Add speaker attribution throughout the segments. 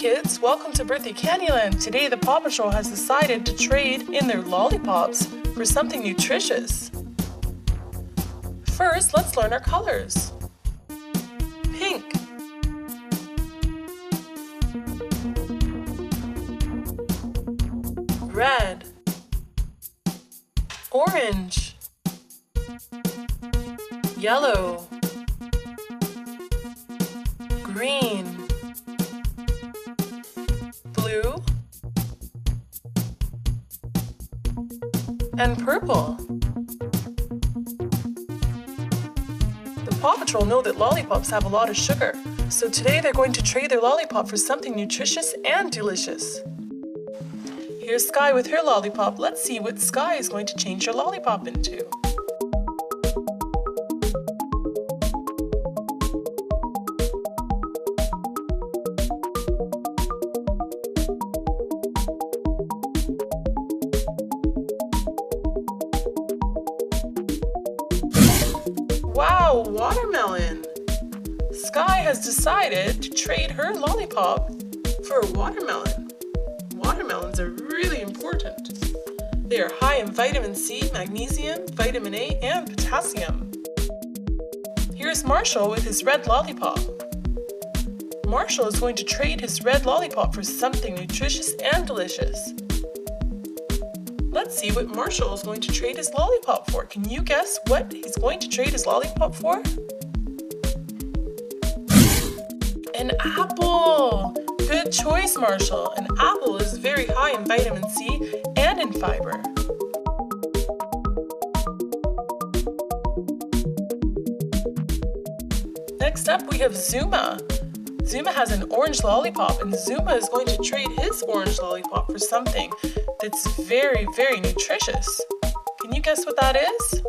Speaker 1: kids, welcome to Birthday Candyland. Today the Paw Patrol has decided to trade in their lollipops for something nutritious. First, let's learn our colors. Pink, red, orange, yellow, green, blue, and purple. The Paw Patrol know that lollipops have a lot of sugar, so today they're going to trade their lollipop for something nutritious and delicious. Here's Sky with her lollipop. Let's see what Sky is going to change her lollipop into. Wow, watermelon! Sky has decided to trade her lollipop for a watermelon. Watermelons are really important. They are high in vitamin C, magnesium, vitamin A, and potassium. Here's Marshall with his red lollipop. Marshall is going to trade his red lollipop for something nutritious and delicious. Let's see what Marshall is going to trade his lollipop for. Can you guess what he's going to trade his lollipop for? An apple! Good choice, Marshall. An apple is very high in vitamin C and in fiber. Next up, we have Zuma. Zuma has an orange lollipop, and Zuma is going to trade his orange lollipop for something that's very, very nutritious. Can you guess what that is?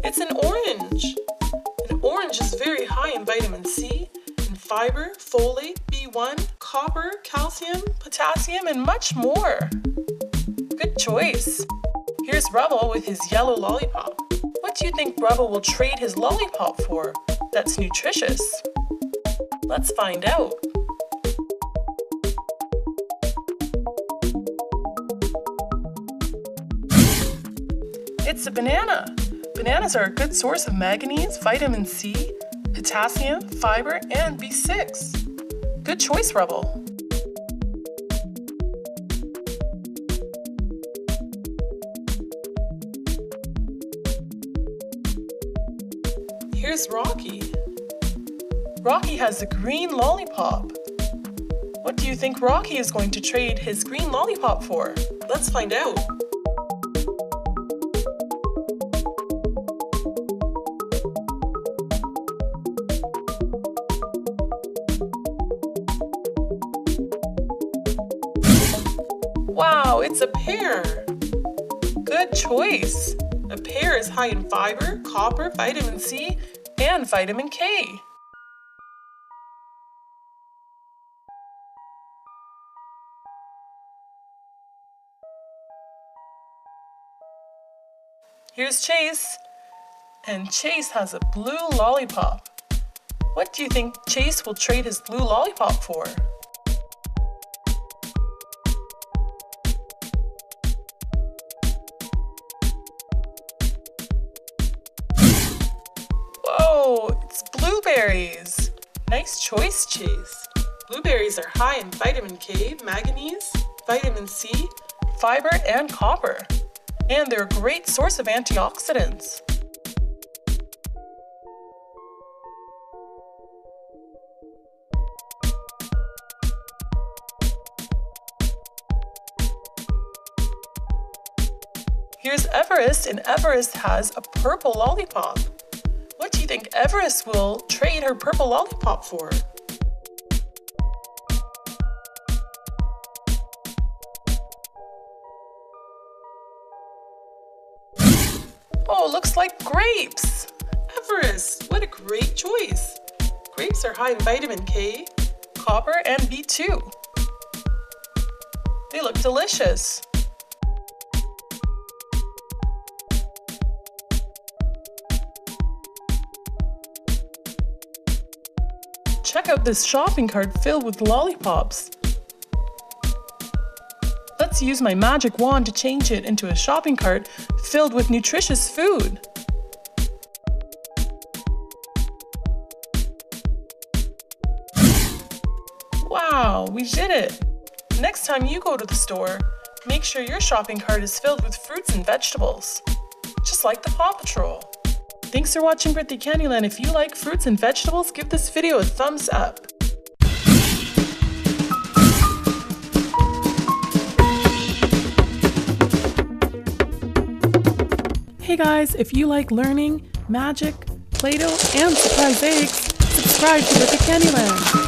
Speaker 1: It's an orange. An orange is very high in vitamin C, in fiber, folate, B1, copper, calcium, potassium, and much more. Good choice. Here's Rubble with his yellow lollipop. What do you think Rubble will trade his lollipop for that's nutritious? Let's find out. It's a banana. Bananas are a good source of manganese, vitamin C, potassium, fiber, and B6. Good choice, Rubble. Here's Rocky. Rocky has a green lollipop. What do you think Rocky is going to trade his green lollipop for? Let's find out. Wow, it's a pear. Good choice. A pear is high in fiber, copper, vitamin C, and vitamin K. Here's Chase, and Chase has a blue lollipop. What do you think Chase will trade his blue lollipop for? Whoa, it's blueberries. Nice choice, Chase. Blueberries are high in vitamin K, manganese, vitamin C, fiber, and copper. And they're a great source of antioxidants. Here's Everest, and Everest has a purple lollipop. What do you think Everest will trade her purple lollipop for? Oh, looks like grapes! Everest, what a great choice! Grapes are high in vitamin K, copper, and B2. They look delicious. Check out this shopping cart filled with lollipops. Let's use my magic wand to change it into a shopping cart filled with nutritious food. Wow, we did it! Next time you go to the store, make sure your shopping cart is filled with fruits and vegetables, just like the Paw Patrol. Thanks for watching Birthday Candyland. If you like fruits and vegetables, give this video a thumbs up. Hey guys, if you like learning, magic, Play-Doh, and surprise eggs, subscribe to Birthday Candyland.